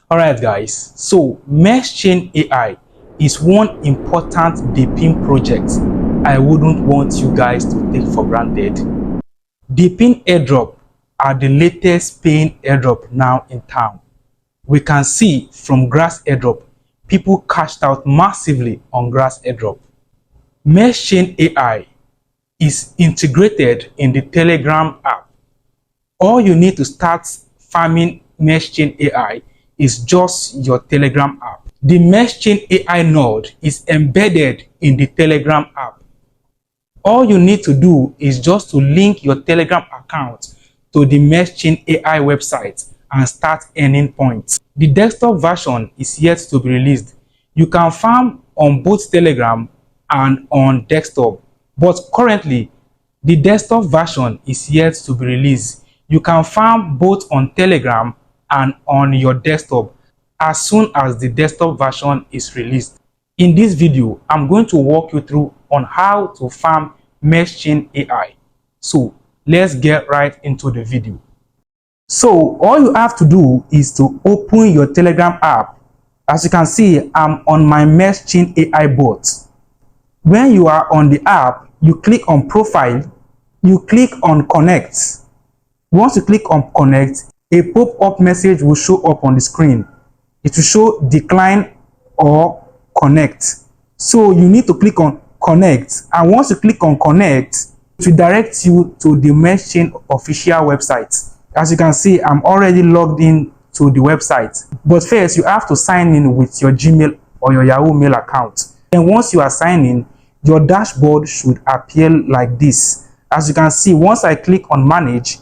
Alright guys, so Meshchain AI is one important DEPIN project I wouldn't want you guys to take for granted. DEPIN airdrop are the latest paying airdrop now in town. We can see from Grass airdrop, people cashed out massively on Grass airdrop. Meshchain AI is integrated in the Telegram app. All you need to start farming Meshchain AI is just your Telegram app. The Meschain AI node is embedded in the Telegram app. All you need to do is just to link your Telegram account to the Meschain AI website and start earning points. The desktop version is yet to be released. You can farm on both Telegram and on desktop, but currently the desktop version is yet to be released. You can farm both on Telegram and on your desktop as soon as the desktop version is released. In this video, I'm going to walk you through on how to farm Meschain AI. So let's get right into the video. So all you have to do is to open your Telegram app. As you can see, I'm on my Meschain AI bot. When you are on the app, you click on profile, you click on connect. Once you click on connect, a pop-up message will show up on the screen. It will show decline or connect. So you need to click on connect, and once you click on connect, it will direct you to the Meschain official website. As you can see, I'm already logged in to the website. But first, you have to sign in with your Gmail or your Yahoo Mail account. And once you are signed in, your dashboard should appear like this. As you can see, once I click on manage,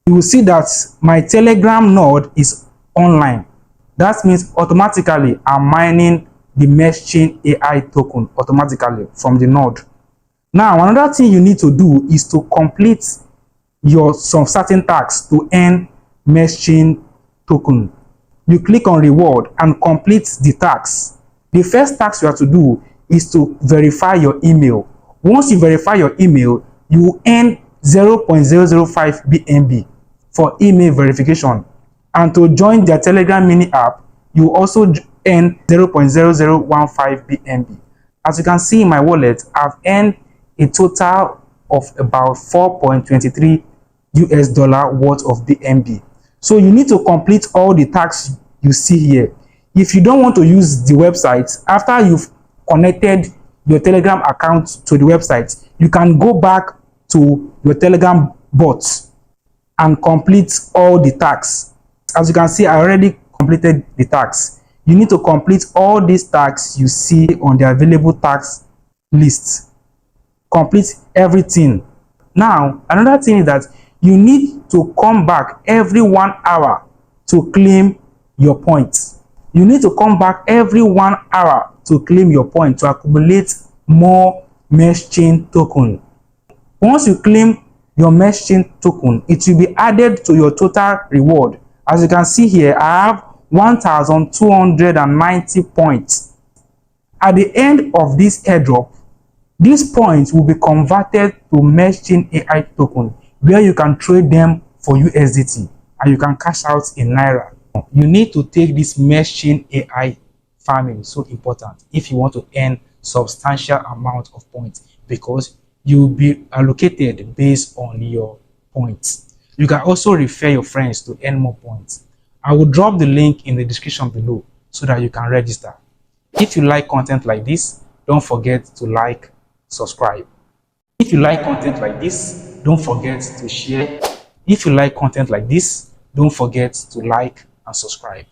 you will see that my Telegram node is online. That means automatically I'm mining the Meschain AI token automatically from the node. Now, another thing you need to do is to complete some certain tasks to earn Meschain token. You click on reward and complete the tasks. The first task you have to do is to verify your email. Once you verify your email, you earn 0.005 BNB for email verification. And to join their Telegram mini app, you also earn 0.0015 BNB. As you can see in my wallet, I've earned a total of about 4.23 US dollar worth of BNB. So you need to complete all the tasks you see here. If you don't want to use the website, after you've connected your Telegram account to the website, you can go back to your Telegram bot and complete all the tasks. As you can see, I already completed the tasks. You need to complete all these tasks you see on the available tasks list. Complete everything. Now, another thing is that you need to come back every 1 hour to claim your points. You need to come back every 1 hour to claim your point to accumulate more Meschain token. Once you claim your Meschain token, it will be added to your total reward. As you can see here, I have 1,290 points. At the end of this airdrop, these points will be converted to Meschain AI token, where you can trade them for USDT and you can cash out in Naira. You need to take this Meschain AI farming so important if you want to earn substantial amount of points, because you will be allocated based on your points. You can also refer your friends to earn more points. I will drop the link in the description below so that you can register. If you like content like this, don't forget to like, subscribe. If you like content like this, don't forget to share. If you like content like this, don't forget to like and subscribe.